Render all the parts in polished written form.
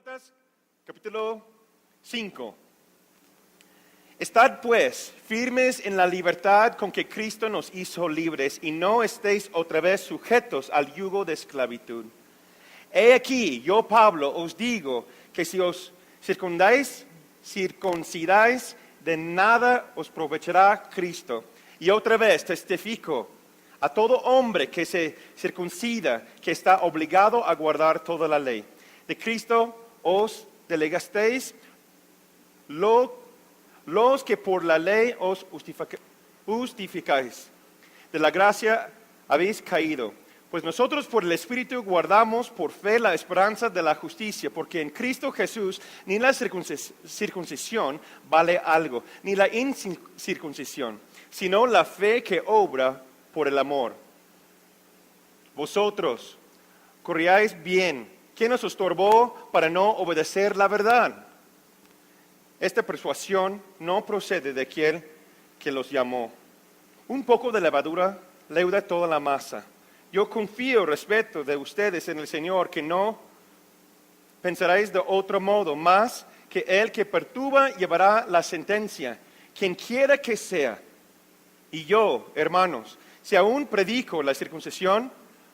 Gálatas, capítulo 5. Estad pues firmes en la libertad con que Cristo nos hizo libres y no estéis otra vez sujetos al yugo de esclavitud. He aquí, yo Pablo os digo que si os circuncidáis, de nada os aprovechará Cristo. Y otra vez testifico a todo hombre que se circuncida, que está obligado a guardar toda la ley. De Cristo os delegasteis los que por la ley os justificáis. De la gracia habéis caído. Pues nosotros por el Espíritu guardamos por fe la esperanza de la justicia, porque en Cristo Jesús ni la circuncisión vale algo, ni la incircuncisión, sino la fe que obra por el amor. Vosotros corríais bien. ¿Quién os estorbó para no obedecer la verdad? Esta persuasión no procede de aquel que los llamó. Un poco de levadura leuda toda la masa. Yo confío respecto de ustedes en el Señor, que no pensaréis de otro modo, más que el que perturba llevará la sentencia, quien quiera que sea. Y yo, hermanos, si aún predico la circuncisión,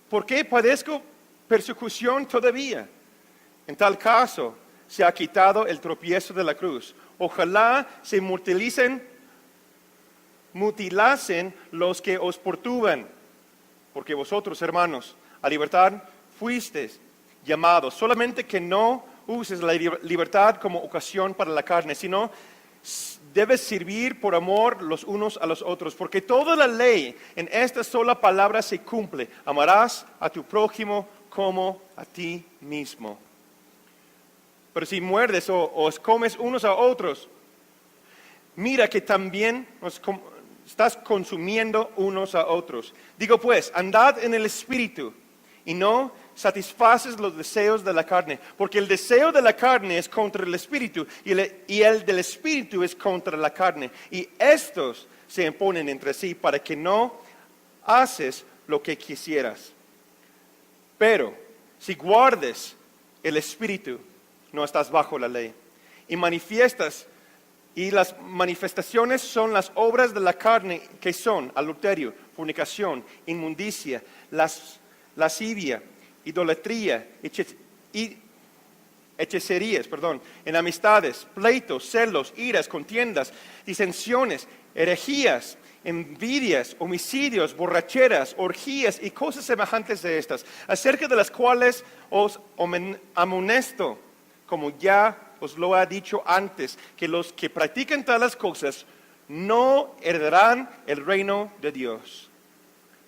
¿por qué padezco persecución todavía? En tal caso, se ha quitado el tropiezo de la cruz. Ojalá se mutilasen los que os perturban, porque vosotros, hermanos, a libertad fuisteis llamados, solamente que no uses la libertad como ocasión para la carne, sino debes servir por amor los unos a los otros, porque toda la ley en esta sola palabra se cumple: amarás a tu prójimo como a ti mismo. Pero si muerdes o os comes unos a otros, mira que también estás consumiendo unos a otros. Digo pues, andad en el Espíritu y no satisfaces los deseos de la carne, porque el deseo de la carne es contra el Espíritu y el del Espíritu es contra la carne. Y estos se imponen entre sí para que no haces lo que quisieras. Pero si guardes el Espíritu, no estás bajo la ley. Y las manifestaciones son las obras de la carne, que son adulterio, fornicación, inmundicia, lascivia, idolatría, hechicerías, enemistades, pleitos, celos, iras, contiendas, disensiones, herejías, envidias, homicidios, borracheras, orgías y cosas semejantes de estas, acerca de las cuales os amonesto, como ya os lo he dicho antes, que los que practican tales cosas no heredarán el reino de Dios.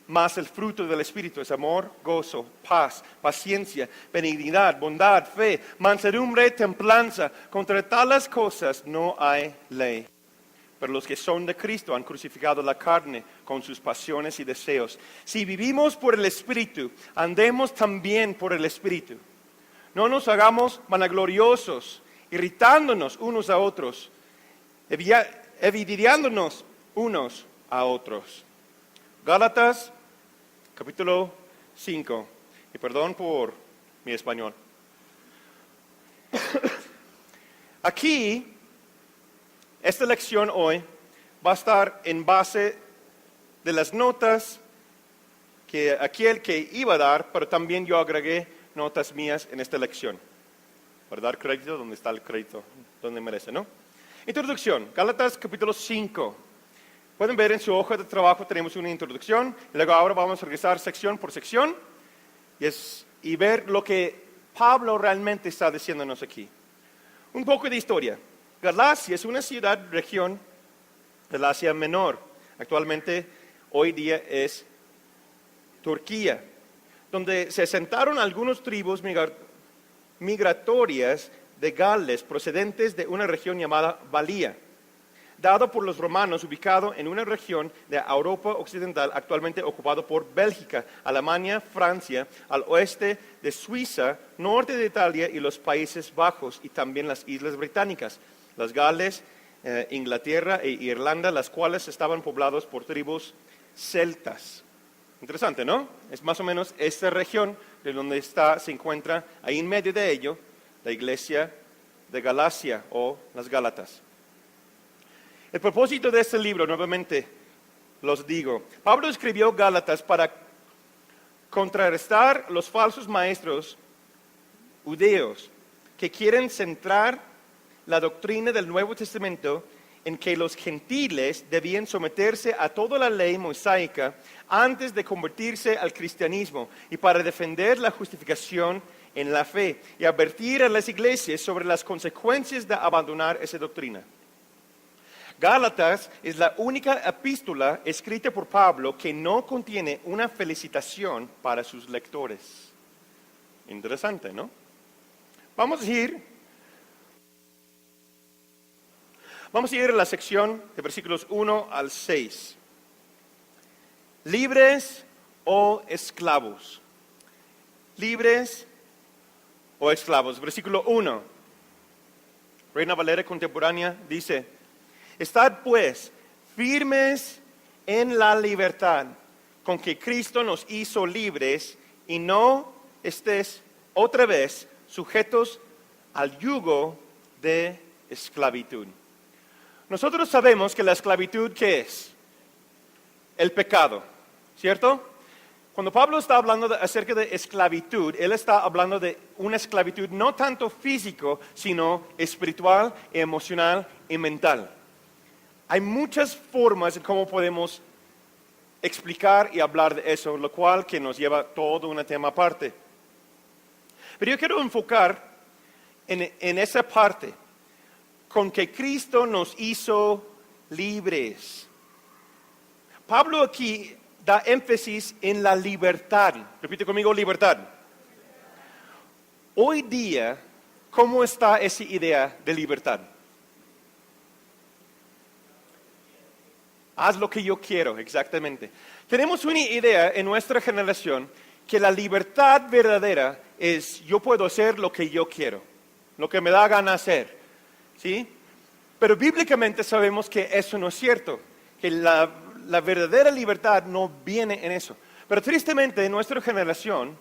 Mas el fruto del Espíritu es amor, gozo, paz, paciencia, benignidad, bondad, fe, mansedumbre, templanza. Contra tales cosas no hay ley. Pero los que son de Cristo han crucificado la carne con sus pasiones y deseos. Si vivimos por el Espíritu, andemos también por el Espíritu. No nos hagamos vanagloriosos, irritándonos unos a otros, envidiándonos unos a otros. Gálatas, capítulo 5. Y perdón por mi español. Aquí, esta lección hoy va a estar en base de las notas que aquel que iba a dar, pero también yo agregué notas mías en esta lección, para dar crédito donde está el crédito, donde merece, ¿no? Introducción, Gálatas capítulo 5. Pueden ver en su hoja de trabajo tenemos una introducción, y luego ahora vamos a revisar sección por sección y ver lo que Pablo realmente está diciéndonos aquí. Un poco de historia. Galacia es una ciudad, región del Asia Menor. Actualmente, hoy día es Turquía, donde se asentaron algunas tribus migratorias de Gales procedentes de una región llamada Valía, dado por los romanos, ubicado en una región de Europa Occidental actualmente ocupado por Bélgica, Alemania, Francia, al oeste de Suiza, norte de Italia y los Países Bajos y también las Islas Británicas, las Gales, Inglaterra e Irlanda, las cuales estaban poblados por tribus celtas. Interesante, ¿no? Es más o menos esta región de donde se encuentra ahí en medio de ello la iglesia de Galacia o las Gálatas. El propósito de este libro, nuevamente los digo, Pablo escribió Gálatas para contrarrestar los falsos maestros judeos que quieren centrar la doctrina del Nuevo Testamento en que los gentiles debían someterse a toda la ley mosaica antes de convertirse al cristianismo y para defender la justificación en la fe y advertir a las iglesias sobre las consecuencias de abandonar esa doctrina. Gálatas es la única epístola escrita por Pablo que no contiene una felicitación para sus lectores. Interesante, ¿no? Vamos a ir a la sección de versículos 1 al 6. ¿Libres o esclavos? ¿Libres o esclavos? Versículo 1. Reina Valera contemporánea dice: Estad pues firmes en la libertad con que Cristo nos hizo libres y no estés otra vez sujetos al yugo de esclavitud. Nosotros sabemos que la esclavitud, ¿qué es? El pecado, ¿cierto? Cuando Pablo está hablando acerca de esclavitud, él está hablando de una esclavitud no tanto físico, sino espiritual, emocional y mental. Hay muchas formas en cómo podemos explicar y hablar de eso, lo cual que nos lleva todo un tema aparte. Pero yo quiero enfocar en esa parte, con que Cristo nos hizo libres. Pablo aquí da énfasis en la libertad. Repite conmigo, libertad. Hoy día, ¿cómo está esa idea de libertad? Haz lo que yo quiero, exactamente. Tenemos una idea en nuestra generación que la libertad verdadera es yo puedo hacer lo que yo quiero, lo que me da gana hacer, ¿sí? Pero bíblicamente sabemos que eso no es cierto, que la verdadera libertad no viene en eso. Pero tristemente en nuestra generación,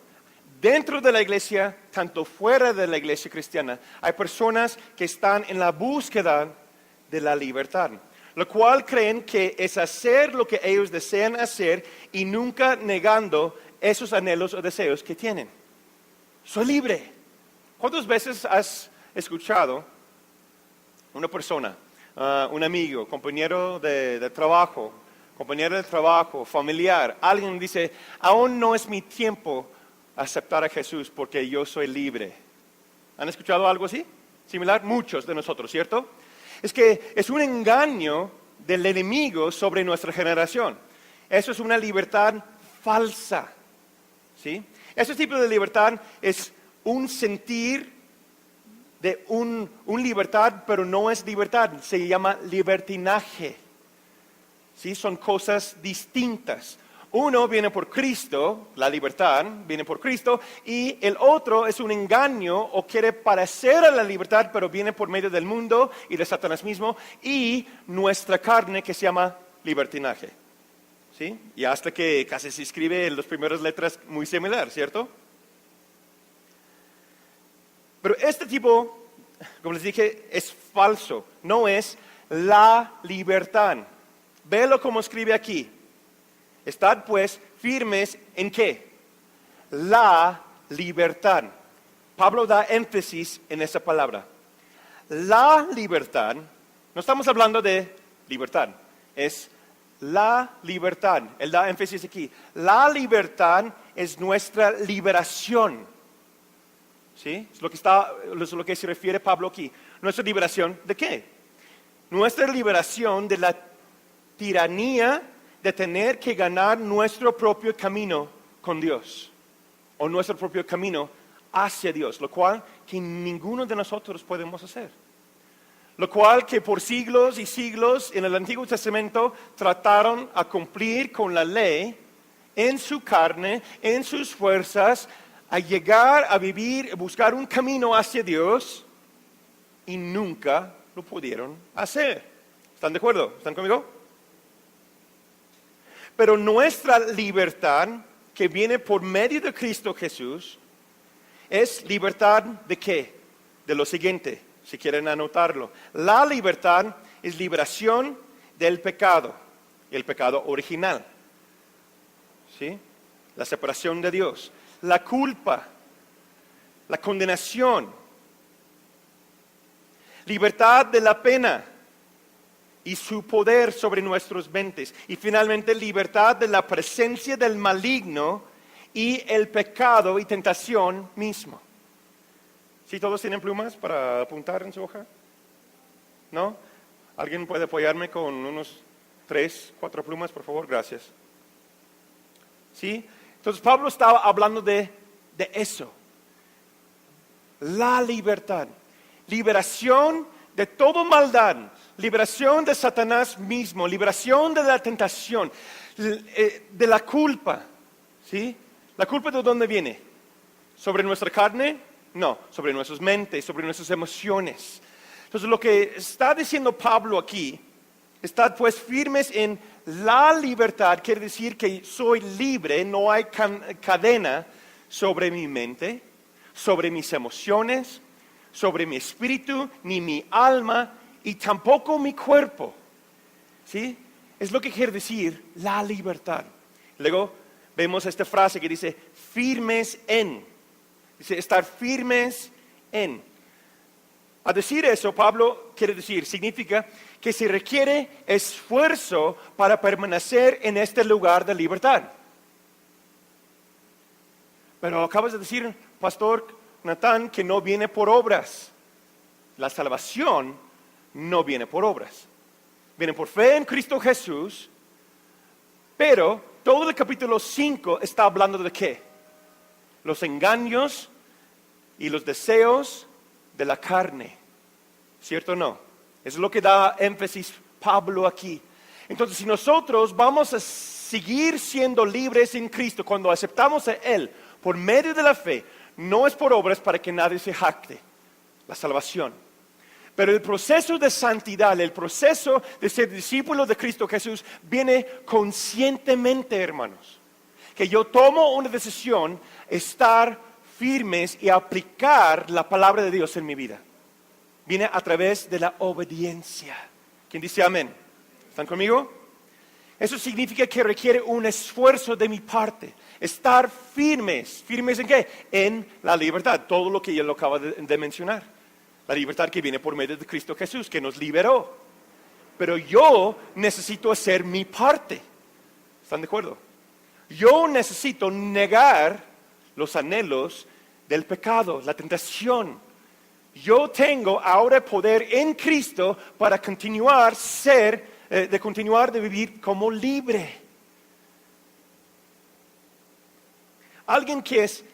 dentro de la iglesia, tanto fuera de la iglesia cristiana, hay personas que están en la búsqueda de la libertad, lo cual creen que es hacer lo que ellos desean hacer y nunca negando esos anhelos o deseos que tienen. Soy libre. ¿Cuántas veces has escuchado una persona, un amigo, compañero de trabajo, familiar, alguien dice, aún no es mi tiempo aceptar a Jesús porque yo soy libre? ¿Han escuchado algo así? Similar, muchos de nosotros, ¿cierto? Es que es un engaño del enemigo sobre nuestra generación. Eso es una libertad falsa, ¿sí? Ese tipo de libertad es un sentir de un libertad, pero no es libertad, se llama libertinaje. ¿Sí? Son cosas distintas. Uno viene por Cristo, la libertad viene por Cristo, y el otro es un engaño o quiere parecer a la libertad, pero viene por medio del mundo y de Satanás mismo y nuestra carne que se llama libertinaje. ¿Sí? Y hasta que casi se escribe en las primeras letras muy similar, ¿cierto? Pero este tipo, como les dije, es falso, no es la libertad. Véalo como escribe aquí. Estad pues firmes en ¿qué? La libertad. Pablo da énfasis en esa palabra. La libertad, no estamos hablando de libertad, es la libertad. Él da énfasis aquí. La libertad es nuestra liberación. ¿Sí? Es lo que se refiere Pablo aquí. ¿Nuestra liberación de qué? Nuestra liberación de la tiranía de tener que ganar nuestro propio camino con Dios o nuestro propio camino hacia Dios, lo cual que ninguno de nosotros podemos hacer. Lo cual que por siglos y siglos en el Antiguo Testamento trataron a cumplir con la ley en su carne, en sus fuerzas, a llegar a vivir, a buscar un camino hacia Dios y nunca lo pudieron hacer. ¿Están de acuerdo? ¿Están conmigo? Pero nuestra libertad, que viene por medio de Cristo Jesús, es libertad ¿de qué? de lo siguiente, si quieren anotarlo. La libertad es liberación del pecado, el pecado original. ¿Sí? La separación de Dios. La culpa, la condenación, libertad de la pena y su poder sobre nuestros mentes. Y finalmente, libertad de la presencia del maligno y el pecado y tentación mismo. ¿Sí todos tienen plumas para apuntar en su hoja? ¿No? ¿Alguien puede apoyarme con unos 3, 4 plumas, por favor? Gracias. ¿Sí? Entonces Pablo estaba hablando de eso. La libertad. Liberación de toda maldad. Liberación de Satanás mismo. Liberación de la tentación. De la culpa. ¿Sí? ¿La culpa de dónde viene? ¿Sobre nuestra carne? No, sobre nuestras mentes, sobre nuestras emociones. Entonces lo que está diciendo Pablo aquí, estad pues firmes en la libertad, quiere decir que soy libre, no hay cadena sobre mi mente, sobre mis emociones, sobre mi espíritu, ni mi alma y tampoco mi cuerpo. ¿Sí? Es lo que quiere decir la libertad. Luego vemos esta frase que dice firmes en. Dice estar firmes en. A decir eso, Pablo quiere decir, significa que se requiere esfuerzo para permanecer en este lugar de libertad. Pero acabas de decir, Pastor Natán, que no viene por obras. La salvación no viene por obras. Viene por fe en Cristo Jesús, pero todo el capítulo 5 está hablando de ¿qué? Los engaños y los deseos de la carne. ¿Cierto o no? Eso es lo que da énfasis Pablo aquí. Entonces, si nosotros vamos a seguir siendo libres en Cristo cuando aceptamos a Él por medio de la fe, no es por obras para que nadie se jacte, la salvación. Pero el proceso de santidad, el proceso de ser discípulo de Cristo Jesús, viene conscientemente, hermanos. Que yo tomo una decisión, estar firmes y aplicar la palabra de Dios en mi vida. Viene a través de la obediencia. ¿Quién dice amén? ¿Están conmigo? Eso significa que requiere un esfuerzo de mi parte. Estar firmes. ¿Firmes en qué? En la libertad. Todo lo que yo lo acabo de mencionar. La libertad que viene por medio de Cristo Jesús, que nos liberó. Pero yo necesito hacer mi parte. ¿Están de acuerdo? Yo necesito negar los anhelos del pecado, la tentación. Yo tengo ahora poder en Cristo para continuar de vivir como libre. Alguien que es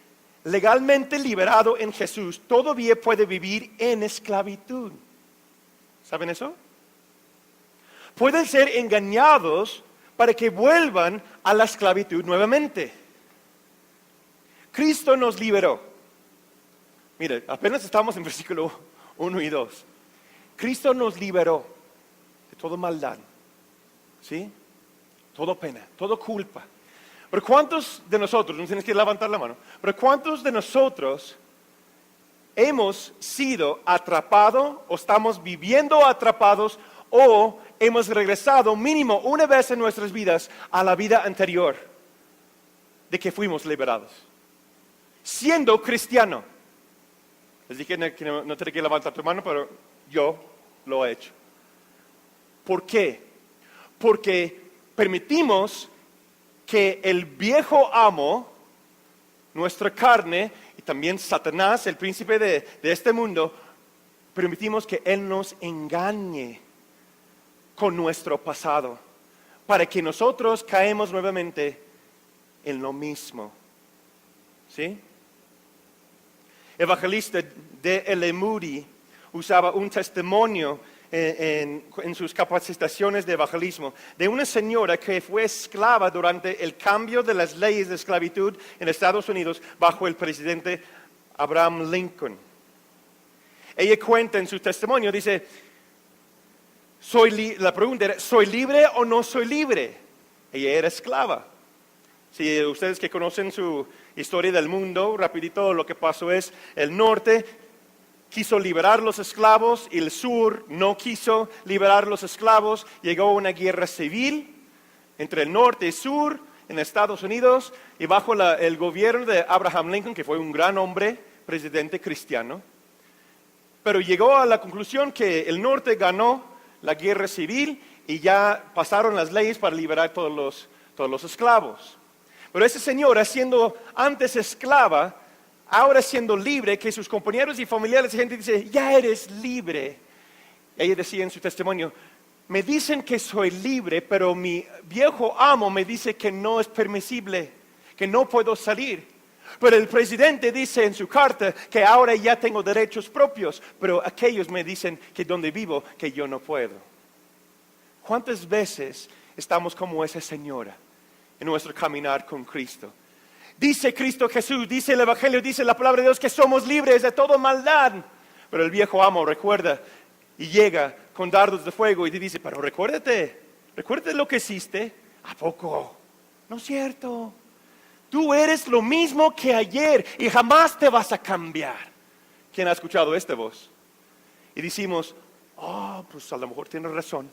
legalmente liberado en Jesús todavía puede vivir en esclavitud. ¿Saben eso? Pueden ser engañados para que vuelvan a la esclavitud nuevamente. Cristo nos liberó. Mire, apenas estamos en versículo 1 y 2. Cristo nos liberó de toda maldad, ¿sí? Toda pena, toda culpa. Pero ¿cuántos de nosotros, no tienes que levantar la mano, pero cuántos de nosotros hemos sido atrapados o estamos viviendo atrapados o hemos regresado mínimo una vez en nuestras vidas a la vida anterior de que fuimos liberados? Siendo cristiano. Les dije que no tenía que levantar tu mano, pero yo lo he hecho. ¿Por qué? Porque permitimos que el viejo amo, nuestra carne, y también Satanás, el príncipe de este mundo, permitimos que él nos engañe con nuestro pasado, para que nosotros caemos nuevamente en lo mismo. ¿Sí? Evangelista D.L. Moody usaba un testimonio en sus capacitaciones de evangelismo de una señora que fue esclava durante el cambio de las leyes de esclavitud en Estados Unidos bajo el presidente Abraham Lincoln. Ella cuenta en su testimonio, dice, la pregunta era, ¿soy libre o no soy libre? Ella era esclava. Si ustedes que conocen su historia del mundo, rapidito lo que pasó es el norte quiso liberar los esclavos y el sur no quiso liberar los esclavos. Llegó una guerra civil entre el norte y sur en Estados Unidos y bajo el gobierno de Abraham Lincoln, que fue un gran hombre, presidente cristiano. Pero llegó a la conclusión que el norte ganó la guerra civil y ya pasaron las leyes para liberar todos los esclavos. Pero esa señora, siendo antes esclava, ahora siendo libre, que sus compañeros y familiares y gente dice, ya eres libre. Ella decía en su testimonio, me dicen que soy libre, pero mi viejo amo me dice que no es permisible, que no puedo salir. Pero el presidente dice en su carta que ahora ya tengo derechos propios, pero aquellos me dicen que donde vivo, que yo no puedo. ¿Cuántas veces estamos como esa señora en nuestro caminar con Cristo? Dice Cristo Jesús, dice el Evangelio, dice la palabra de Dios que somos libres de toda maldad. Pero el viejo amo recuerda y llega con dardos de fuego y te dice, pero recuérdate lo que hiciste. ¿A poco? No es cierto. Tú eres lo mismo que ayer y jamás te vas a cambiar. ¿Quién ha escuchado esta voz? Y decimos, pues a lo mejor tiene razón.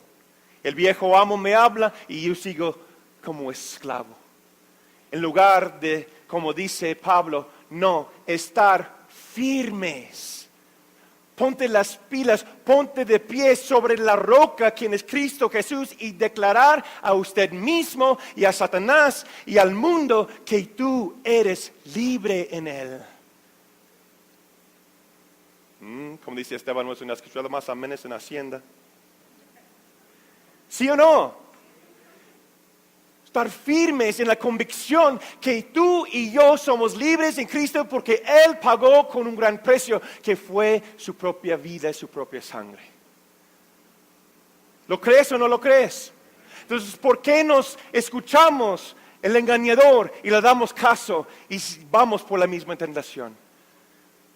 El viejo amo me habla y yo sigo como esclavo. En lugar de, como dice Pablo, no, estar firmes. Ponte las pilas, ponte de pie sobre la roca, quien es Cristo Jesús, y declarar a usted mismo y a Satanás y al mundo que tú eres libre en Él. Como dice Esteban, no es una escuchada más amenes en Hacienda. ¿Sí o no? Estar firmes en la convicción que tú y yo somos libres en Cristo porque Él pagó con un gran precio que fue su propia vida y su propia sangre. ¿Lo crees o no lo crees? Entonces, ¿por qué nos escuchamos el engañador y le damos caso y vamos por la misma tentación?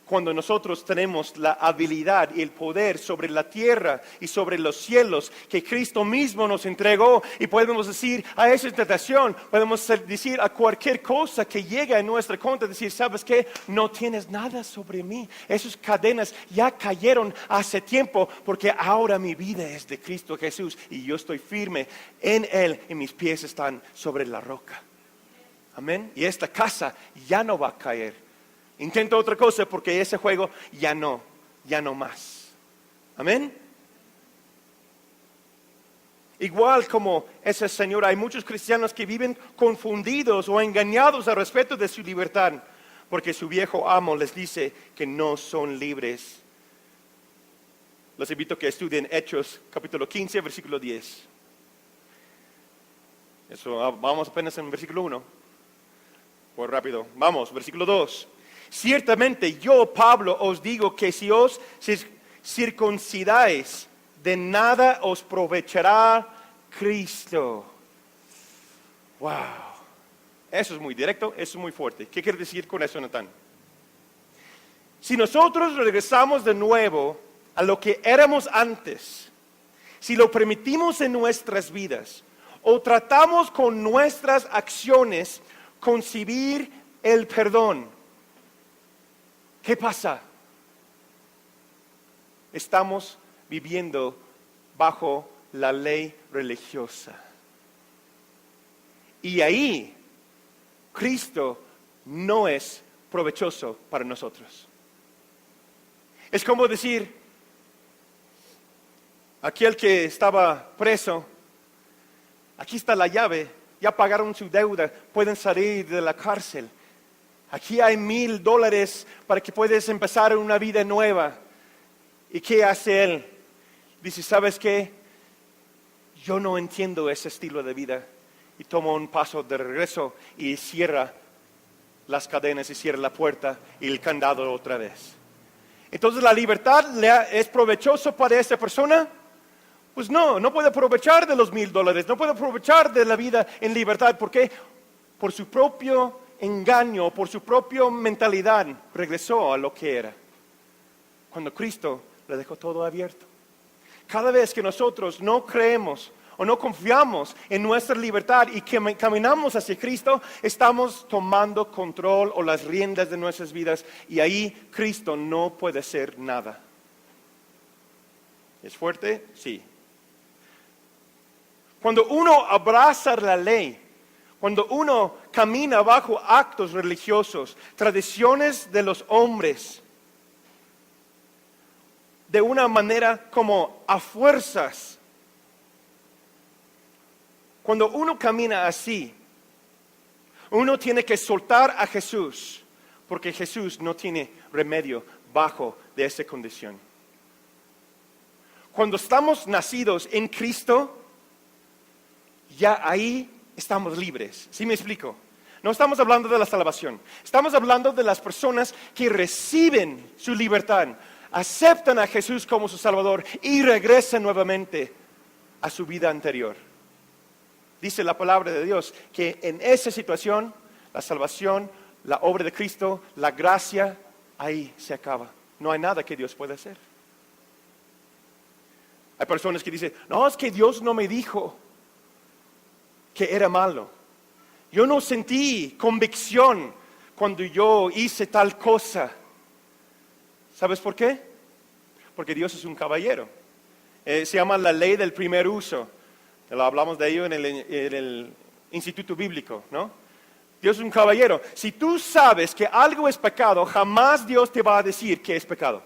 Cuando nosotros tenemos la habilidad y el poder sobre la tierra y sobre los cielos que Cristo mismo nos entregó y podemos decir a esa tentación, podemos decir a cualquier cosa que llegue a nuestra contra, decir, ¿sabes qué? No tienes nada sobre mí. Esas cadenas ya cayeron hace tiempo porque ahora mi vida es de Cristo Jesús y yo estoy firme en Él y mis pies están sobre la roca. Amén. Y esta casa ya no va a caer. Intenta otra cosa porque ese juego ya no más. Amén. Igual como ese señor, hay muchos cristianos que viven confundidos o engañados al respecto de su libertad, porque su viejo amo les dice que no son libres. Los invito a que estudien Hechos, capítulo 15, versículo 10. Vamos apenas en versículo 1. Pues rápido, vamos, versículo 2. Ciertamente yo, Pablo, os digo que si os circuncidáis, de nada os aprovechará Cristo. Wow. Eso es muy directo, eso es muy fuerte. ¿Qué quiere decir con eso, Natán? Si nosotros regresamos de nuevo a lo que éramos antes, si lo permitimos en nuestras vidas, o tratamos con nuestras acciones concebir el perdón, ¿qué pasa? Estamos viviendo bajo la ley religiosa. Y ahí, Cristo no es provechoso para nosotros. Es como decir, aquel que estaba preso, aquí está la llave, ya pagaron su deuda, pueden salir de la cárcel. Aquí hay $1,000 para que puedas empezar una vida nueva. ¿Y qué hace él? Dice, ¿sabes qué? Yo no entiendo ese estilo de vida. Y toma un paso de regreso y cierra las cadenas y cierra la puerta y el candado otra vez. Entonces, ¿la libertad es provechoso para esa persona? Pues no puede aprovechar de los $1,000, no puede aprovechar de la vida en libertad. ¿Por qué? Por su propio engaño, por su propia mentalidad, regresó a lo que era. Cuando Cristo le dejó todo abierto. Cada vez que nosotros no creemos o no confiamos en nuestra libertad y que caminamos hacia Cristo, estamos tomando control o las riendas de nuestras vidas y ahí Cristo no puede hacer nada. ¿Es fuerte? Sí. Cuando uno abraza la ley, cuando uno camina bajo actos religiosos, tradiciones de los hombres, de una manera como a fuerzas, cuando uno camina así, uno tiene que soltar a Jesús, porque Jesús no tiene remedio bajo de esa condición. Cuando estamos nacidos en Cristo, ya ahí estamos libres. ¿Sí me explico? No estamos hablando de la salvación. Estamos hablando de las personas que reciben su libertad, aceptan a Jesús como su Salvador y regresan nuevamente a su vida anterior. Dice la palabra de Dios que en esa situación, la salvación, la obra de Cristo, la gracia, ahí se acaba. No hay nada que Dios pueda hacer. Hay personas que dicen, no, es que Dios no me dijo que era malo. Yo no sentí convicción cuando yo hice tal cosa. ¿Sabes por qué? Porque Dios es un caballero. Se llama la ley del primer uso. Hablamos de ello en el Instituto Bíblico, ¿no? Dios es un caballero. Si tú sabes que algo es pecado, jamás Dios te va a decir que es pecado.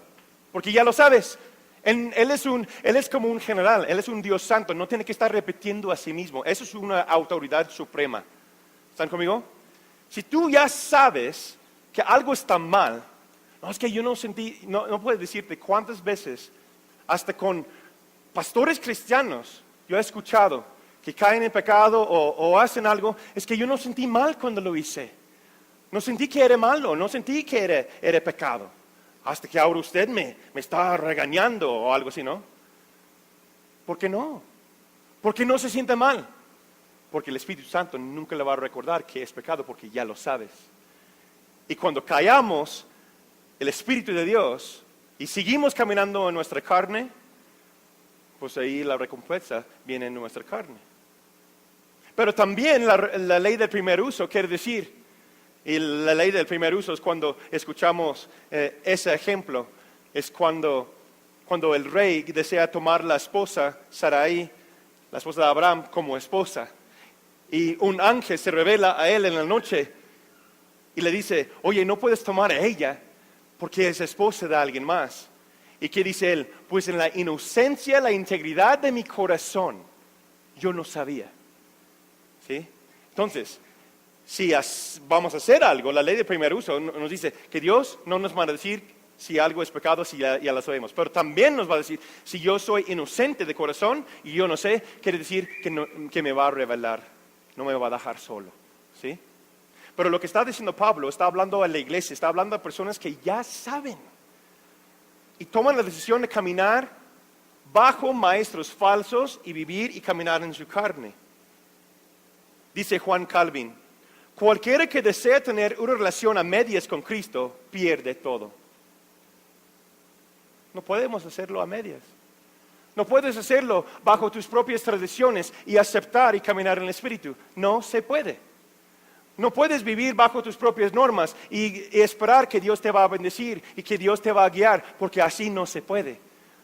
Porque ya lo sabes. Él es como un general, Él es un Dios santo, no tiene que estar repitiendo a sí mismo. Eso es una autoridad suprema. ¿Están conmigo? Si tú ya sabes que algo está mal, no es que yo no sentí, no puedo decirte cuántas veces, hasta con pastores cristianos, yo he escuchado que caen en pecado o hacen algo, es que yo no sentí mal cuando lo hice. No sentí que era malo, no sentí que era pecado. Hasta que ahora usted me está regañando o algo así, ¿no? ¿Por qué no? ¿Por qué no se siente mal? Porque el Espíritu Santo nunca le va a recordar que es pecado porque ya lo sabes. Y cuando callamos el Espíritu de Dios y seguimos caminando en nuestra carne, pues ahí la recompensa viene en nuestra carne. Pero también la ley del primer uso quiere decir, y la ley del primer uso es cuando escuchamos ese ejemplo, es cuando el rey desea tomar la esposa, Sarai, la esposa de Abraham, como esposa. Y un ángel se revela a él en la noche y le dice, oye, no puedes tomar a ella porque es esposa de alguien más. ¿Y qué dice él? Pues en la inocencia, la integridad de mi corazón, yo no sabía. ¿Sí? Entonces, si vamos a hacer algo, la ley de primer uso nos dice que Dios no nos va a decir si algo es pecado, si ya lo sabemos. Pero también nos va a decir, si yo soy inocente de corazón y yo no sé, quiere decir que me va a revelar, no me va a dejar solo. ¿Sí? Pero lo que está diciendo Pablo, está hablando a la iglesia, está hablando a personas que ya saben. Y toman la decisión de caminar bajo maestros falsos y vivir y caminar en su carne. Dice Juan Calvin, cualquiera que desea tener una relación a medias con Cristo, pierde todo. No podemos hacerlo a medias. No puedes hacerlo bajo tus propias tradiciones y aceptar y caminar en el Espíritu. No se puede. No puedes vivir bajo tus propias normas y esperar que Dios te va a bendecir y que Dios te va a guiar, porque así no se puede.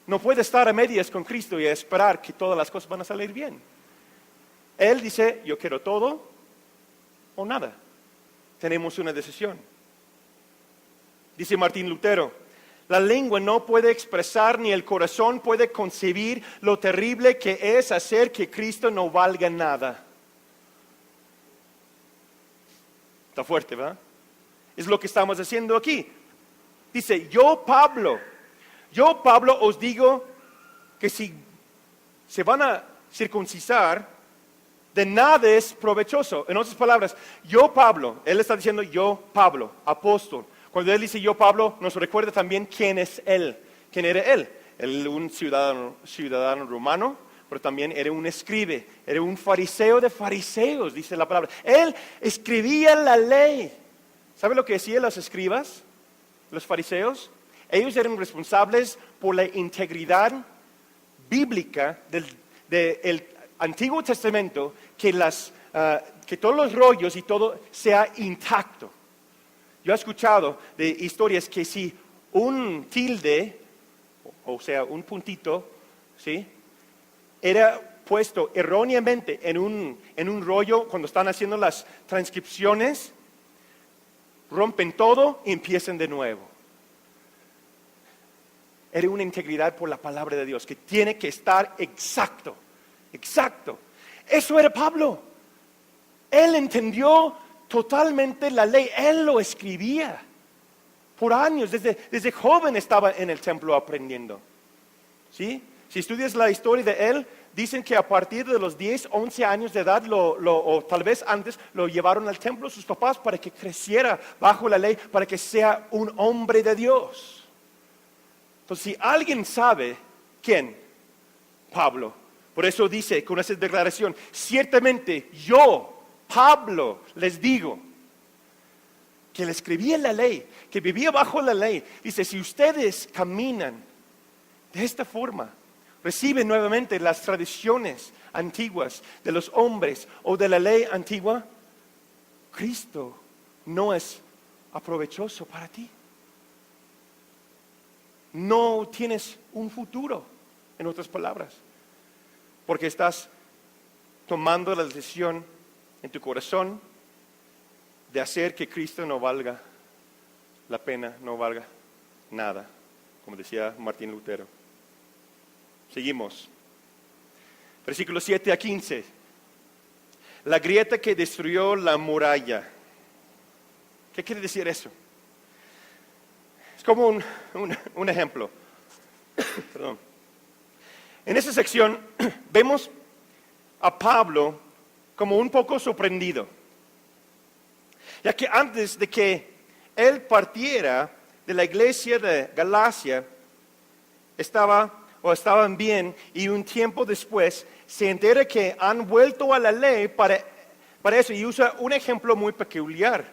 No puedes estar a medias con Cristo y esperar que todas las cosas van a salir bien. Él dice, yo quiero todo o nada. Tenemos una decisión. Dice Martín Lutero, la lengua no puede expresar ni el corazón puede concebir lo terrible que es hacer que Cristo no valga nada. Está fuerte, ¿verdad? Es lo que estamos haciendo aquí. Dice, yo Pablo os digo que si se van a circuncidar, de nada es provechoso. En otras palabras, yo Pablo, él está diciendo yo Pablo, apóstol. Cuando él dice yo Pablo, nos recuerda también quién es él. ¿Quién era él? Él un ciudadano romano, pero también era un escribe, era un fariseo de fariseos, dice la palabra. Él escribía la ley. ¿Sabe lo que decían los escribas, los fariseos? Ellos eran responsables por la integridad bíblica del Antiguo Testamento que todos los rollos y todo sea intacto. Yo he escuchado de historias que si un tilde, o sea, un puntito, ¿sí?, era puesto erróneamente en un rollo cuando están haciendo las transcripciones, rompen todo y empiezan de nuevo. Era una integridad por la palabra de Dios que tiene que estar exacto. Eso era Pablo. Él entendió totalmente la ley. Él lo escribía por años. Desde joven estaba en el templo aprendiendo. ¿Sí? Si estudias la historia de él, dicen que a partir de los 10, 11 años de edad, o tal vez antes, lo llevaron al templo sus papás para que creciera bajo la ley, para que sea un hombre de Dios. Entonces, si alguien sabe, ¿quién? Pablo. Por eso dice con esa declaración, ciertamente yo, Pablo, les digo, que le escribía la ley, que vivía bajo la ley. Dice, si ustedes caminan de esta forma, reciben nuevamente las tradiciones antiguas de los hombres o de la ley antigua, Cristo no es aprovechoso para ti. No tienes un futuro, en otras palabras, porque estás tomando la decisión en tu corazón de hacer que Cristo no valga la pena, no valga nada, como decía Martín Lutero. Seguimos. Versículos 7 a 15. La grieta que destruyó la muralla. ¿Qué quiere decir eso? Es como un ejemplo. Perdón. En esa sección vemos a Pablo como un poco sorprendido, ya que antes de que él partiera de la iglesia de Galacia, estaban bien, y un tiempo después se entera que han vuelto a la ley para eso, y usa un ejemplo muy peculiar.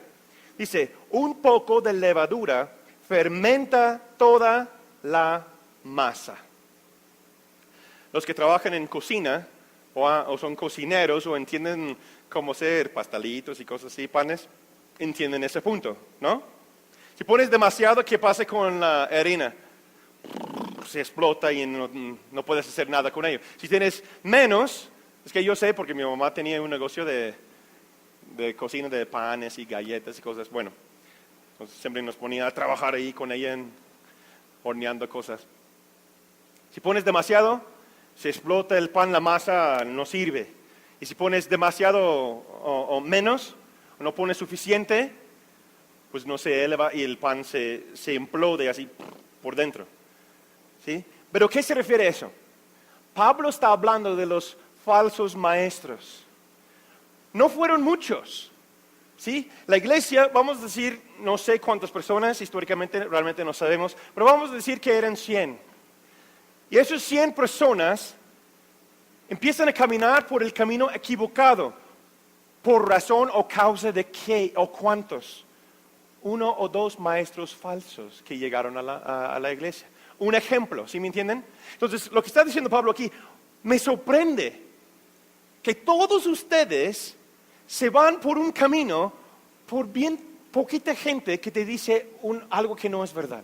Dice, un poco de levadura fermenta toda la masa. Los que trabajan en cocina o son cocineros o entienden cómo hacer pastelitos y cosas así, panes, entienden ese punto, ¿no? Si pones demasiado, ¿qué pasa con la harina? Se explota y no puedes hacer nada con ello. Si tienes menos, es que yo sé porque mi mamá tenía un negocio de cocina de panes y galletas y cosas. Bueno, entonces siempre nos ponía a trabajar ahí con ella horneando cosas. Si pones demasiado, se explota el pan, la masa no sirve. Y si pones demasiado o menos, o no pones suficiente, pues no se eleva y el pan se implode así por dentro. ¿Sí? ¿Pero qué se refiere a eso? Pablo está hablando de los falsos maestros. No fueron muchos. ¿Sí? La iglesia, vamos a decir, no sé cuántas personas, históricamente realmente no sabemos, pero vamos a decir que eran 100. Y esas 100 personas empiezan a caminar por el camino equivocado. ¿Por razón o causa de qué o cuántos? 1 o 2 maestros falsos que llegaron a la iglesia. Un ejemplo, ¿sí me entienden? Entonces, lo que está diciendo Pablo aquí, me sorprende que todos ustedes se van por un camino por bien poquita gente que te dice algo que no es verdad.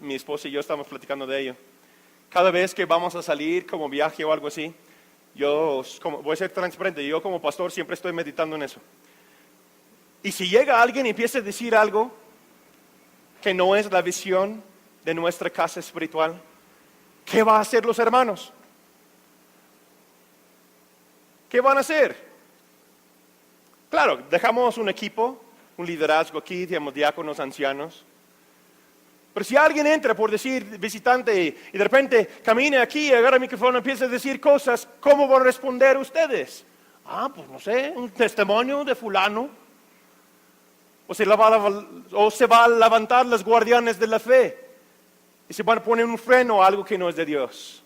Mi esposa y yo estamos platicando de ello. Cada vez que vamos a salir como viaje o algo así, voy a ser transparente, yo como pastor siempre estoy meditando en eso. Y si llega alguien y empieza a decir algo que no es la visión de nuestra casa espiritual, ¿qué van a hacer los hermanos? ¿Qué van a hacer? Claro, dejamos un equipo, un liderazgo aquí, tenemos diáconos, ancianos. Pero si alguien entra, por decir visitante, y de repente camina aquí, agarra el micrófono y empieza a decir cosas, ¿cómo van a responder ustedes? Pues no sé, un testimonio de fulano. O se va a levantar los guardianes de la fe y se van a poner un freno a algo que no es de Dios.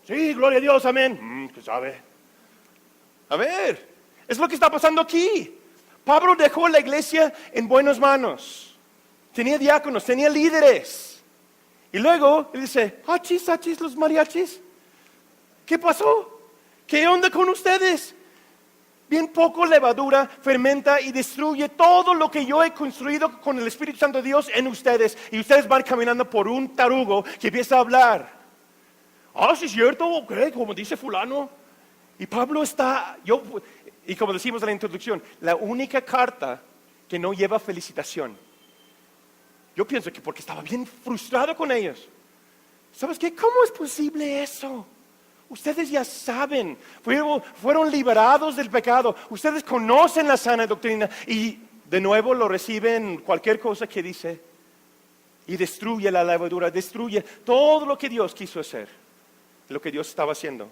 Sí, gloria a Dios, amén. ¿Qué sabe? A ver, es lo que está pasando aquí. Pablo dejó la iglesia en buenas manos. Tenía diáconos, tenía líderes. Y luego él dice, achis, achis, los mariachis. ¿Qué pasó? ¿Qué onda con ustedes? Bien poco levadura fermenta y destruye todo lo que yo he construido con el Espíritu Santo de Dios en ustedes. Y ustedes van caminando por un tarugo que empieza a hablar. Sí es cierto, ok, como dice fulano. Y Pablo está, y como decimos en la introducción, la única carta que no lleva felicitación. Yo pienso que porque estaba bien frustrado con ellos. ¿Sabes qué? ¿Cómo es posible eso? Ustedes ya saben, fueron liberados del pecado. Ustedes conocen la sana doctrina y de nuevo lo reciben cualquier cosa que dice. Y destruye la levadura, destruye todo lo que Dios quiso hacer, lo que Dios estaba haciendo.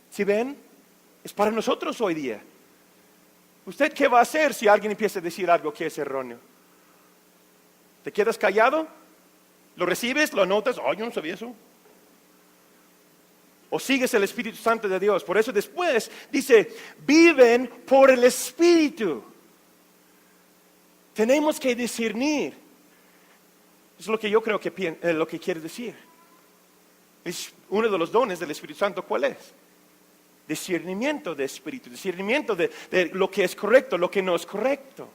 ¿Sí ven? Es para nosotros hoy día. ¿Usted qué va a hacer si alguien empieza a decir algo que es erróneo? ¿Te quedas callado? ¿Lo recibes? ¿Lo anotas? Yo no sabía eso. O sigues el Espíritu Santo de Dios. Por eso después dice, viven por el Espíritu. Tenemos que discernir. Es lo que yo creo que lo que quiere decir. Es uno de los dones del Espíritu Santo. ¿Cuál es? Discernimiento de espíritu, discernimiento de lo que es correcto, lo que no es correcto.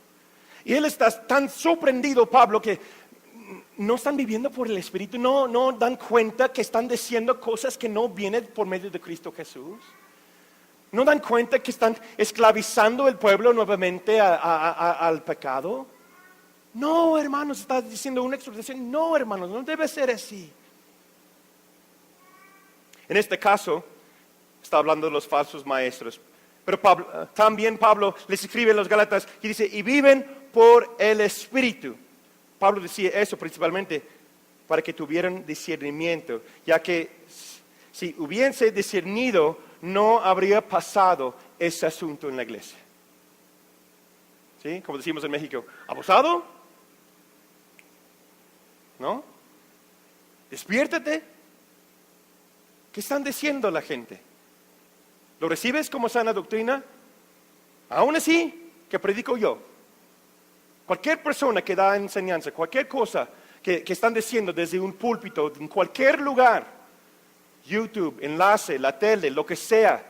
Y él está tan sorprendido, Pablo, que no están viviendo por el Espíritu, no dan cuenta que están diciendo cosas que no vienen por medio de Cristo Jesús. No dan cuenta que están esclavizando el pueblo nuevamente al pecado. No, hermanos, está diciendo una exhortación. No, hermanos, no debe ser así. En este caso, está hablando de los falsos maestros. Pero también Pablo les escribe a los Gálatas y dice, y viven por el Espíritu. Pablo decía eso principalmente para que tuvieran discernimiento, ya que si hubiese discernido, no habría pasado ese asunto en la iglesia. ¿Sí? Como decimos en México, ¿abusado? ¿No? Despiértate. ¿Qué están diciendo la gente? ¿Lo recibes como sana doctrina? Aún así, que predico yo. Cualquier persona que da enseñanza, cualquier cosa que están diciendo desde un púlpito, en cualquier lugar, YouTube, enlace, la tele, lo que sea,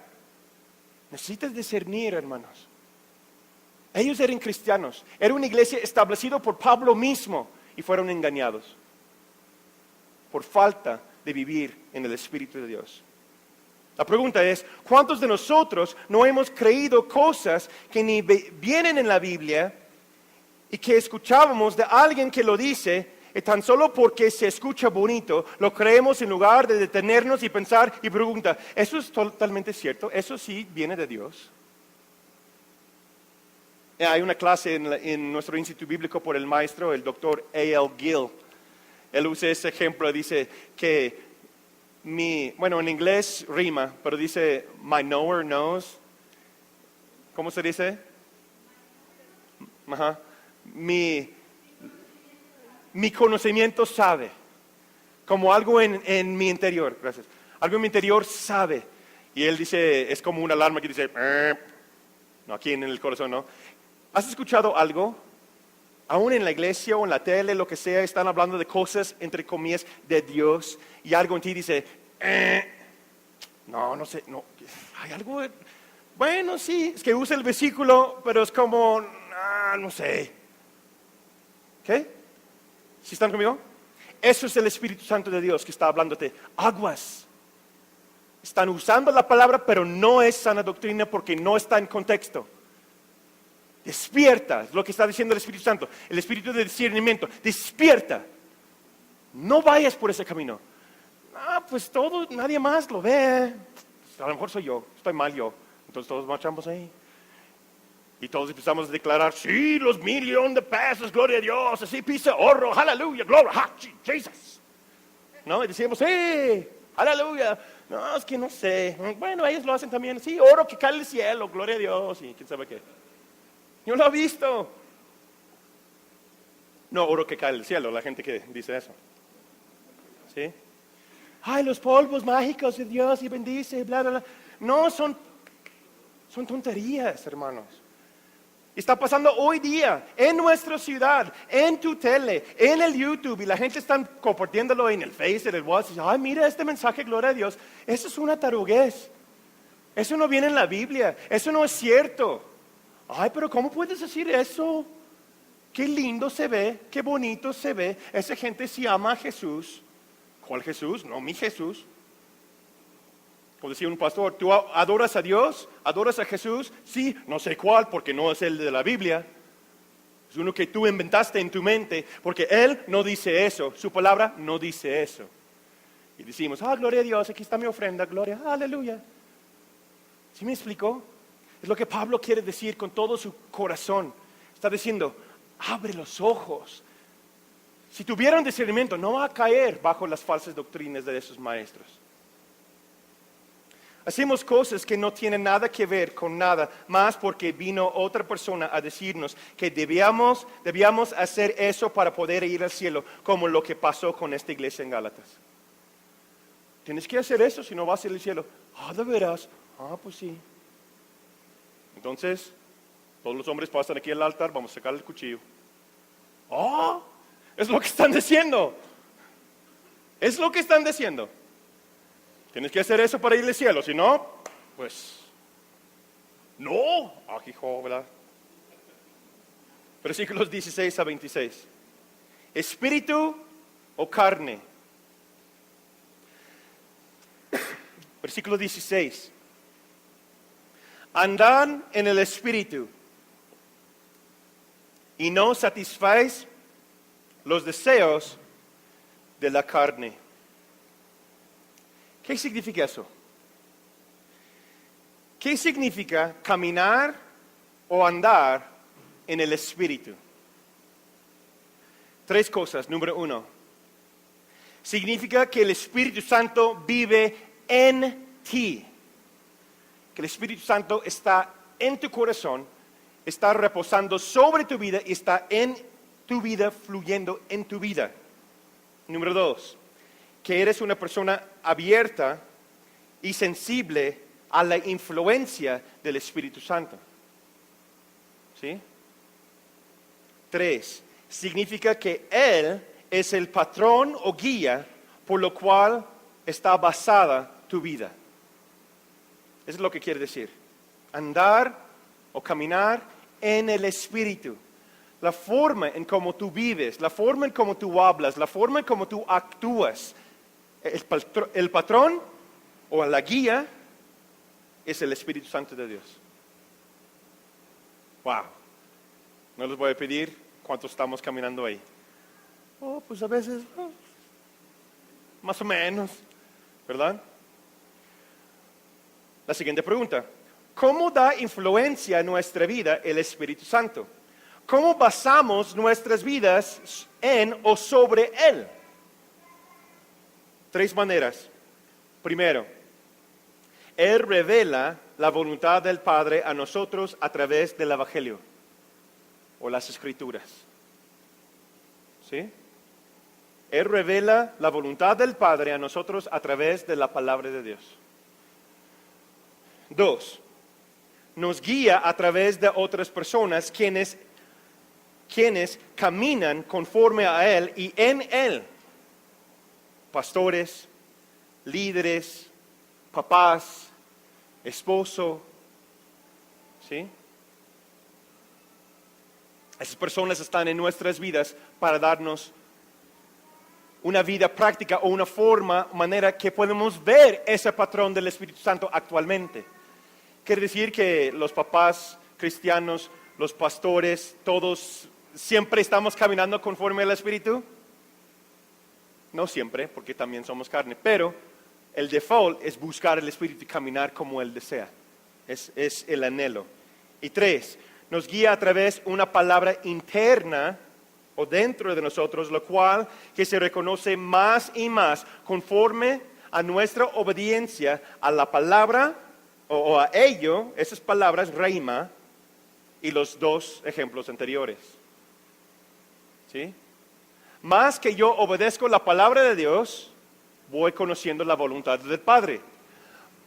necesitas discernir, hermanos. Ellos eran cristianos, era una iglesia establecida por Pablo mismo y fueron engañados por falta de vivir en el Espíritu de Dios. La pregunta es, ¿cuántos de nosotros no hemos creído cosas que ni vienen en la Biblia y que escuchábamos de alguien que lo dice y tan solo porque se escucha bonito, lo creemos en lugar de detenernos y pensar y preguntar, ¿eso es totalmente cierto? ¿Eso sí viene de Dios? Hay una clase en nuestro instituto bíblico por el maestro, el doctor A.L. Gill. Él usa ese ejemplo, dice que en inglés rima, pero dice, my knower knows. ¿Cómo se dice? Ajá. Mi conocimiento sabe. Como algo en mi interior, gracias. Algo en mi interior sabe. Y él dice, es como una alarma que dice, no, aquí en el corazón, ¿no? ¿Has escuchado algo? Aún en la iglesia o en la tele, lo que sea, están hablando de cosas, entre comillas, de Dios. Y algo en ti dice, no sé, no. Hay algo, bueno, sí, es que usa el versículo, pero es como, no sé. ¿Qué? ¿Sí están conmigo? Eso es el Espíritu Santo de Dios que está hablándote. Aguas. Están usando la palabra, pero no es sana doctrina porque no está en contexto. Despierta, es lo que está diciendo el Espíritu Santo. El Espíritu de discernimiento. Despierta. No vayas por ese camino. Pues nadie más lo ve. Pues a lo mejor soy yo, estoy mal yo. Entonces todos marchamos ahí. Y todos empezamos a declarar, sí, los millones de pesos, gloria a Dios, así pisa oro, aleluya, gloria, Jesus. ¿No? Y decíamos, sí, aleluya. No, es que no sé. Bueno, ellos lo hacen también, sí, oro que cae del cielo, gloria a Dios, y quién sabe qué. Yo lo he visto. No, oro que cae del cielo, la gente que dice eso. ¿Sí? Ay, los polvos mágicos de Dios y bendice, bla, bla, bla. No, son tonterías, hermanos. Está pasando hoy día en nuestra ciudad, en tu tele, en el YouTube, y la gente está compartiéndolo en el Face, en el WhatsApp. Ay, mira este mensaje, gloria a Dios. Eso es una taruguez. Eso no viene en la Biblia. Eso no es cierto. Ay, pero ¿cómo puedes decir eso? Qué lindo se ve, qué bonito se ve. Esa gente sí ama a Jesús. ¿Cuál Jesús? No, mi Jesús. Como decía un pastor, ¿tú adoras a Dios? ¿Adoras a Jesús? Sí, no sé cuál, porque no es el de la Biblia. Es uno que tú inventaste en tu mente, porque Él no dice eso. Su palabra no dice eso. Y decimos, gloria a Dios, aquí está mi ofrenda, gloria, aleluya. ¿Sí me explicó? Es lo que Pablo quiere decir con todo su corazón. Está diciendo, abre los ojos. Si tuviera un discernimiento, no va a caer bajo las falsas doctrinas de esos maestros. Hacemos cosas que no tienen nada que ver con nada, más porque vino otra persona a decirnos que debíamos hacer eso para poder ir al cielo, como lo que pasó con esta iglesia en Gálatas. Tienes que hacer eso si no vas a ir al cielo. ¿De veras? Pues sí. Entonces, todos los hombres pasan aquí al altar, vamos a sacar el cuchillo. Es lo que están diciendo. Es lo que están diciendo. Tienes que hacer eso para ir al cielo, si no, pues, no. Hijo, ¿verdad? Versículos 16 a 26. ¿Espíritu o carne? Versículo 16. Andad en el Espíritu y no satisfáis los deseos de la carne. ¿Qué significa eso? ¿Qué significa caminar o andar en el Espíritu? 3 cosas. Número 1. Significa que el Espíritu Santo vive en ti. Que el Espíritu Santo está en tu corazón, está reposando sobre tu vida y está en tu vida, fluyendo en tu vida. Número 2. Que eres una persona abierta y sensible a la influencia del Espíritu Santo. ¿Sí? 3. Significa que Él es el patrón o guía por lo cual está basada tu vida. Eso es lo que quiere decir. Andar o caminar en el Espíritu. La forma en cómo tú vives, la forma en cómo tú hablas, la forma en cómo tú actúas. El patrón o la guía es el Espíritu Santo de Dios. Wow. No les voy a pedir cuánto estamos caminando ahí. Pues a veces, más o menos, ¿verdad? La siguiente pregunta. ¿Cómo da influencia en nuestra vida el Espíritu Santo? ¿Cómo basamos nuestras vidas en o sobre Él? 3 maneras. Primero, Él revela la voluntad del Padre a nosotros a través del Evangelio o las Escrituras. ¿Sí? Él revela la voluntad del Padre a nosotros a través de la palabra de Dios. 2, nos guía a través de otras personas quienes caminan conforme a Él y en Él. Pastores, líderes, papás, esposo, ¿sí? Esas personas están en nuestras vidas para darnos una vida práctica o una manera que podemos ver ese patrón del Espíritu Santo actualmente. Quiere decir que los papás cristianos, los pastores, todos siempre estamos caminando conforme al Espíritu. No siempre, porque también somos carne, pero el default es buscar el Espíritu y caminar como Él desea. Es el anhelo. Y 3, nos guía a través de una palabra interna o dentro de nosotros, lo cual que se reconoce más y más conforme a nuestra obediencia a la palabra o a ello, esas palabras, reima, y los 2 ejemplos anteriores. ¿Sí? Más que yo obedezco la palabra de Dios, voy conociendo la voluntad del Padre.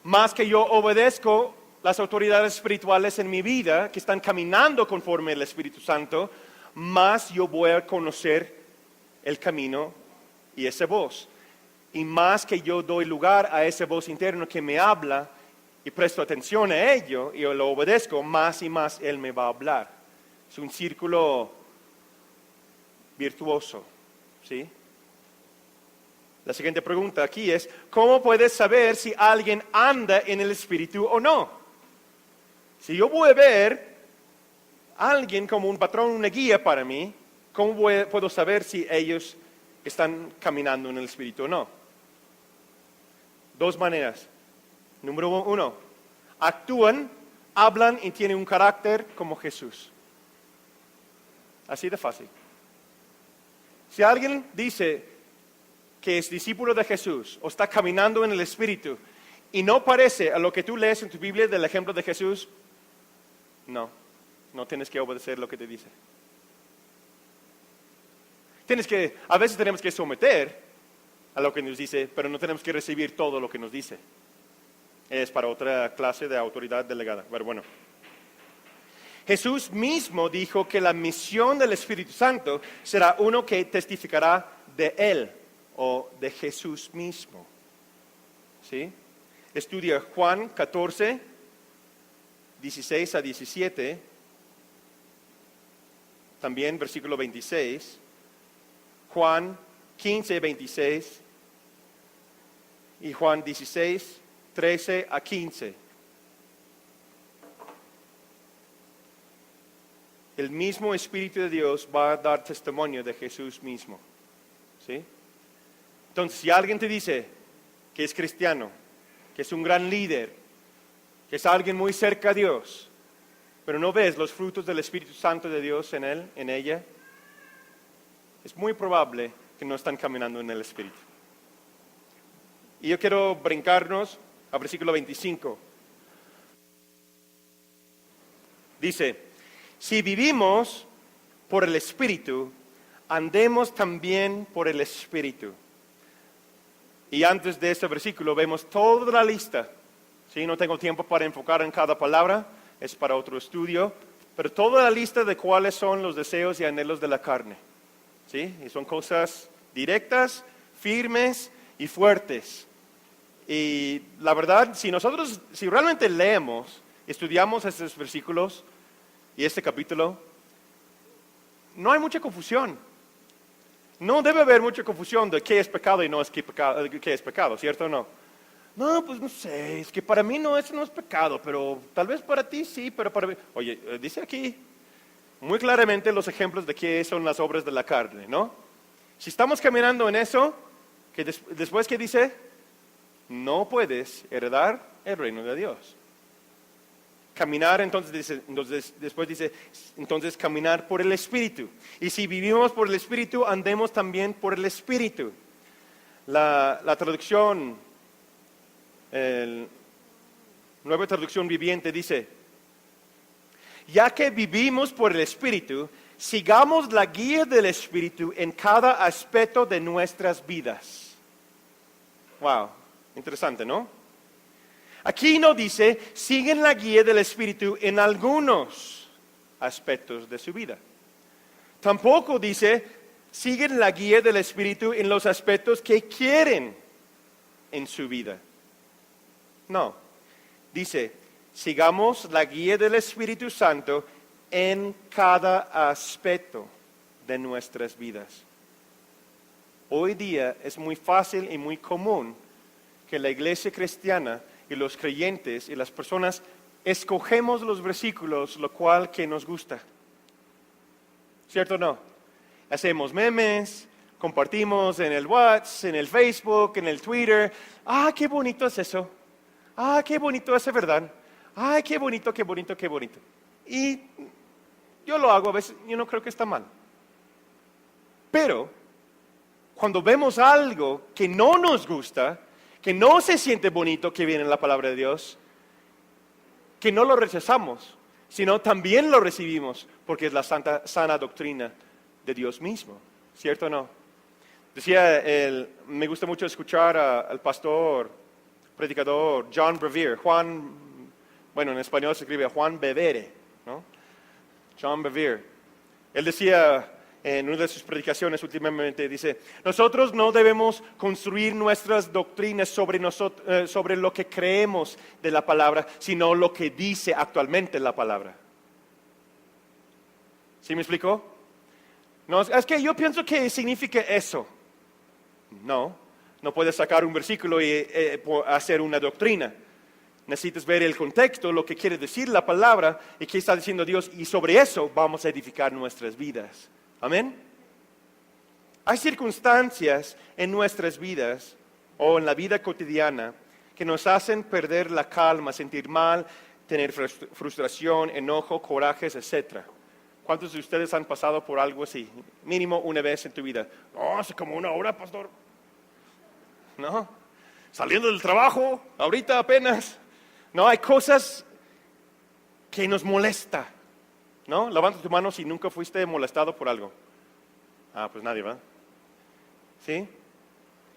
Más que yo obedezco las autoridades espirituales en mi vida que están caminando conforme al Espíritu Santo, más yo voy a conocer el camino y esa voz. Y más que yo doy lugar a esa voz interna que me habla y presto atención a ello y yo lo obedezco, más y más Él me va a hablar. Es un círculo virtuoso, ¿sí? La siguiente pregunta aquí es, ¿cómo puedes saber si alguien anda en el Espíritu o no? Si yo voy a ver a alguien como un patrón, una guía para mí, ¿cómo puedo saber si ellos están caminando en el Espíritu o no? Dos maneras. Número uno, actúan, hablan y tienen un carácter como Jesús. Así de fácil. Si alguien dice que es discípulo de Jesús o está caminando en el Espíritu y no parece a lo que tú lees en tu Biblia del ejemplo de Jesús, no tienes que obedecer lo que te dice. A veces tenemos que someter a lo que nos dice, pero no tenemos que recibir todo lo que nos dice. Es para otra clase de autoridad delegada. Pero bueno. Jesús mismo dijo que la misión del Espíritu Santo será uno que testificará de Él o de Jesús mismo. ¿Sí? Estudia Juan 14, 16 a 17, también versículo 26, Juan 15, 26 y Juan 16, 13 a 15. El mismo Espíritu de Dios va a dar testimonio de Jesús mismo. ¿Sí? Entonces, si alguien te dice que es cristiano, que es un gran líder, que es alguien muy cerca a Dios, pero no ves los frutos del Espíritu Santo de Dios en él, en ella, es muy probable que no están caminando en el Espíritu. Y yo quiero brincarnos al versículo 25. Dice, si vivimos por el Espíritu, andemos también por el Espíritu. Y antes de este versículo vemos toda la lista. ¿Sí? No tengo tiempo para enfocar en cada palabra, es para otro estudio, pero toda la lista de cuáles son los deseos y anhelos de la carne. ¿Sí? Y son cosas directas, firmes y fuertes. Y la verdad, si realmente leemos, estudiamos estos versículos y este capítulo, no hay mucha confusión. No debe haber mucha confusión de qué es pecado y no es qué es pecado, ¿cierto o no? No, pues no sé, es que para mí no es pecado, pero tal vez para ti sí, pero para mí... Oye, dice aquí muy claramente los ejemplos de qué son las obras de la carne, ¿no? Si estamos caminando en eso, después que dice, no puedes heredar el reino de Dios. Caminar, después dice, caminar por el Espíritu. Y si vivimos por el Espíritu, andemos también por el Espíritu. La traducción, Nueva Traducción Viviente dice, ya que vivimos por el Espíritu, sigamos la guía del Espíritu en cada aspecto de nuestras vidas. Wow, interesante, ¿no? Aquí no dice, siguen la guía del Espíritu en algunos aspectos de su vida. Tampoco dice, siguen la guía del Espíritu en los aspectos que quieren en su vida. No, dice, sigamos la guía del Espíritu Santo en cada aspecto de nuestras vidas. Hoy día es muy fácil y muy común que la iglesia cristiana y los creyentes y las personas escogemos los versículos lo cual que nos gusta. ¿Cierto o no? Hacemos memes, compartimos en el WhatsApp, en el Facebook, en el Twitter. ¡Ah, qué bonito es eso! ¡Ah, qué bonito es verdad! ¡Ay, qué bonito, qué bonito, qué bonito! Y yo lo hago a veces, yo no creo que está mal. Pero, cuando vemos algo que no nos gusta, que no se siente bonito que viene en la palabra de Dios, que no lo rechazamos, sino también lo recibimos, porque es la sana doctrina de Dios mismo, ¿cierto o no? Me gusta mucho escuchar al pastor, predicador John Bevere, Bueno, en español se escribe Juan Bevere, ¿no? John Bevere. Él decía en una de sus predicaciones últimamente, dice, nosotros no debemos construir nuestras doctrinas sobre lo que creemos de la palabra, sino lo que dice actualmente la palabra. ¿Sí me explicó? No, es que yo pienso que significa eso. No puedes sacar un versículo y hacer una doctrina. Necesitas ver el contexto, lo que quiere decir la palabra y qué está diciendo Dios, y sobre eso vamos a edificar nuestras vidas. Amén. Hay circunstancias en nuestras vidas o en la vida cotidiana que nos hacen perder la calma, sentir mal, tener frustración, enojo, corajes, etc. ¿Cuántos de ustedes han pasado por algo así? Mínimo una vez en tu vida. No, hace como una hora, pastor. No, saliendo del trabajo, ahorita apenas. No, hay cosas que nos molesta. ¿No? Levanta tu mano si nunca fuiste molestado por algo. Pues nadie, ¿va? ¿Sí?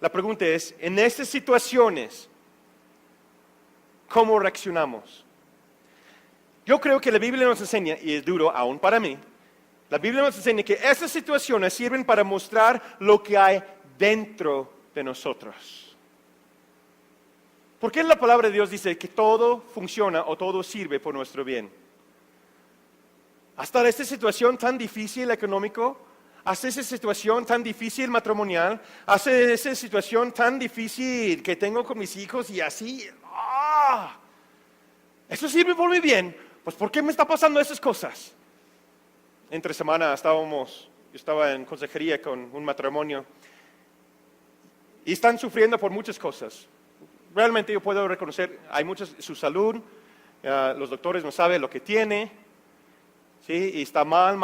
La pregunta es, en estas situaciones, ¿cómo reaccionamos? Yo creo que la Biblia nos enseña, y es duro aún para mí, la Biblia nos enseña que estas situaciones sirven para mostrar lo que hay dentro de nosotros. ¿Por qué la palabra de Dios dice que todo funciona o todo sirve por nuestro bien? Hasta esta situación tan difícil económico, hasta esa situación tan difícil matrimonial, hasta esa situación tan difícil que tengo con mis hijos y así, eso sirve por mi bien. Pues ¿por qué me está pasando esas cosas? Entre semana yo estaba en consejería con un matrimonio y están sufriendo por muchas cosas. Realmente yo puedo reconocer, hay muchas, su salud, los doctores no saben lo que tiene. ¿Sí? Y está mal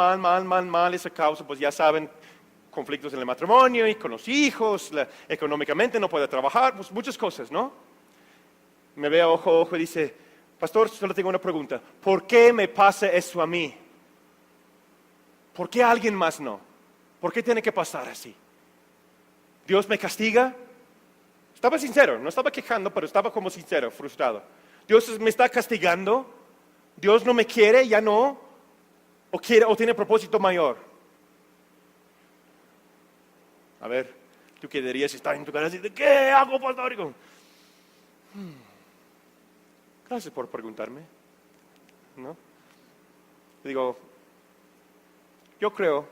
esa causa, pues ya saben, conflictos en el matrimonio y con los hijos, económicamente no puede trabajar, pues muchas cosas, ¿no? Me ve ojo a ojo y dice, pastor, solo tengo una pregunta, ¿por qué me pasa eso a mí? ¿Por qué a alguien más no? ¿Por qué tiene que pasar así? ¿Dios me castiga? Estaba sincero, no estaba quejando, pero estaba como sincero, frustrado. ¿Dios me está castigando? ¿Dios no me quiere? ¿Ya no? ¿O tiene propósito mayor? A ver, ¿tú qué dirías si estás en tu casa y dices, ¿qué hago, pastor? Gracias por preguntarme. ¿No? Digo, yo creo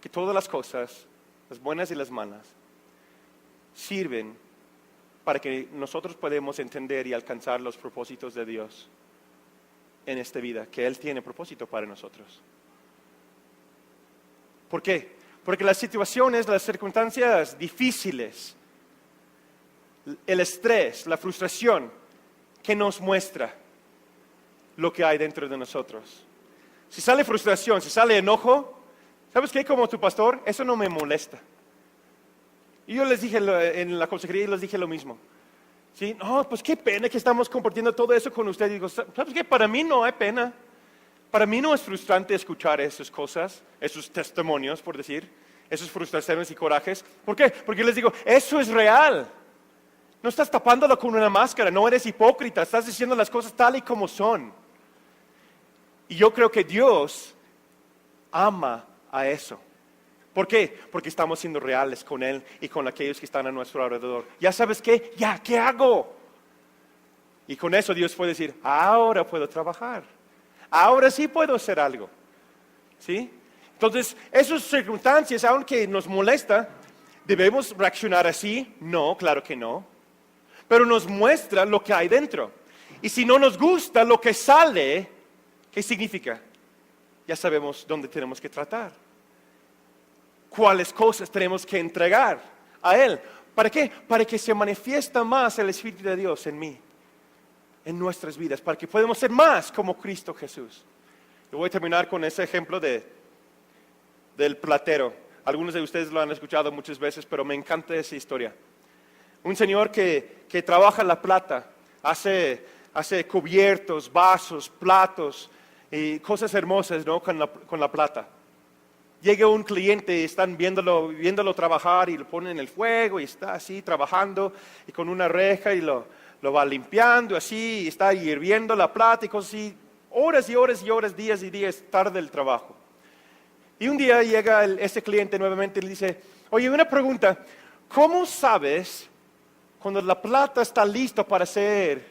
que todas las cosas, las buenas y las malas, sirven para que nosotros podamos entender y alcanzar los propósitos de Dios en esta vida, que Él tiene propósito para nosotros. ¿Por qué? Porque las situaciones, las circunstancias difíciles, el estrés, la frustración, que nos muestra lo que hay dentro de nosotros. Si sale frustración, si sale enojo, ¿sabes qué? Como tu pastor, eso no me molesta. Y yo les dije en la consejería, les dije lo mismo. ¿Sí? No, pues qué pena que estamos compartiendo todo eso con usted. Digo, ¿sabes qué? Para mí no hay pena. Para mí no es frustrante escuchar esas cosas, esos testimonios, por decir, esas frustraciones y corajes. ¿Por qué? Porque les digo, eso es real. No estás tapándolo con una máscara, no eres hipócrita, estás diciendo las cosas tal y como son. Y yo creo que Dios ama a eso. ¿Por qué? Porque estamos siendo reales con Él y con aquellos que están a nuestro alrededor. ¿Ya sabes qué? ¿Ya qué hago? Y con eso Dios puede decir, ahora puedo trabajar. Ahora sí puedo hacer algo. ¿Sí? Entonces, esas circunstancias, aunque nos molesta, ¿debemos reaccionar así? No, claro que no. Pero nos muestra lo que hay dentro. Y si no nos gusta lo que sale, ¿qué significa? Ya sabemos dónde tenemos que tratar. ¿Cuáles cosas tenemos que entregar a Él? ¿Para qué? Para que se manifiesta más el Espíritu de Dios en mí, en nuestras vidas, para que podamos ser más como Cristo Jesús. Yo voy a terminar con ese ejemplo del platero. Algunos de ustedes lo han escuchado muchas veces, pero me encanta esa historia. Un señor que trabaja la plata, hace cubiertos, vasos, platos y cosas hermosas, ¿no? con la plata. Llega un cliente y están viéndolo trabajar y lo ponen en el fuego y está así trabajando y con una reja y lo lo va limpiando así, y está hirviendo la plata y cosas así, horas y horas y horas, días y días, tarde el trabajo. Y un día llega ese cliente nuevamente y le dice, oye, una pregunta, ¿cómo sabes cuando la plata está lista para hacer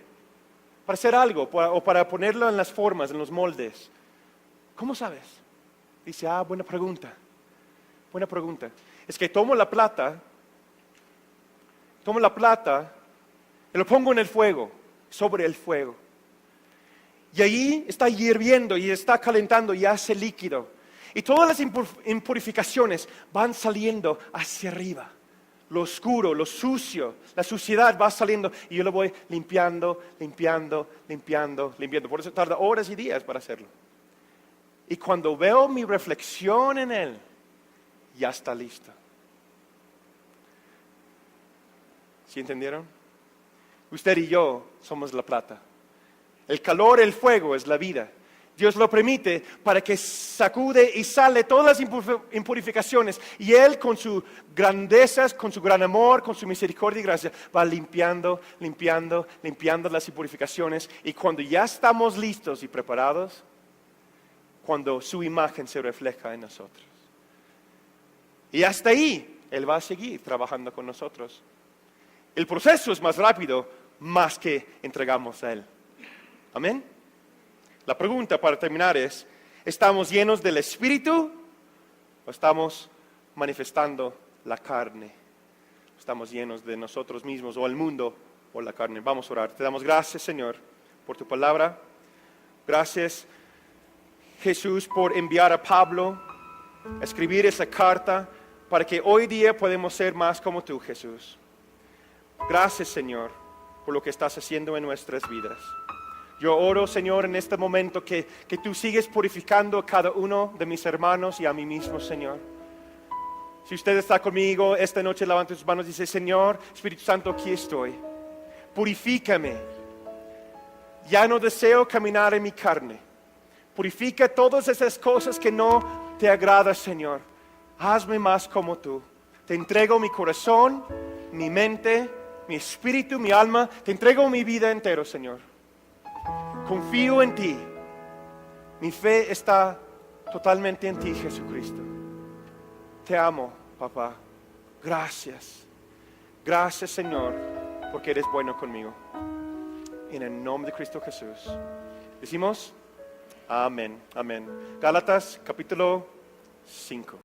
algo o para ponerlo en las formas, en los moldes? ¿Cómo sabes? Dice, buena pregunta. Es que tomo la plata y lo pongo en el fuego, sobre el fuego. Y allí está hirviendo y está calentando y hace líquido. Y todas las impurificaciones van saliendo hacia arriba. Lo oscuro, lo sucio, la suciedad va saliendo y yo lo voy limpiando. Por eso tarda horas y días para hacerlo. Y cuando veo mi reflexión en él, ya está listo. ¿Sí entendieron? Usted y yo somos la plata. El calor, el fuego es la vida. Dios lo permite para que sacude y sale todas las impurificaciones. Y Él con sus grandezas, con su gran amor, con su misericordia y gracia, va limpiando las impurificaciones. Y cuando ya estamos listos y preparados, cuando su imagen se refleja en nosotros. Y hasta ahí, Él va a seguir trabajando con nosotros. El proceso es más rápido, más que entregamos a Él. Amén. La pregunta para terminar es, ¿estamos llenos del Espíritu o estamos manifestando la carne? Estamos llenos de nosotros mismos o el mundo o la carne. Vamos a orar. Te damos gracias, Señor, por tu palabra. Gracias, Jesús, por enviar a Pablo a escribir esa carta para que hoy día podamos ser más como tú, Jesús. Gracias, Señor, por lo que estás haciendo en nuestras vidas. Yo oro, Señor, en este momento que tú sigues purificando a cada uno de mis hermanos y a mí mismo, Señor. Si usted está conmigo esta noche, levante sus manos y dice, Señor, Espíritu Santo, aquí estoy. Purifícame. Ya no deseo caminar en mi carne. Purifica todas esas cosas que no te agradan, Señor. Hazme más como tú. Te entrego mi corazón, mi mente, mi espíritu, mi alma. Te entrego mi vida entera, Señor. Confío en ti. Mi fe está totalmente en ti, Jesucristo. Te amo, papá. Gracias. Gracias, Señor, porque eres bueno conmigo. En el nombre de Cristo Jesús. Decimos, amén, amén. Gálatas, capítulo 5.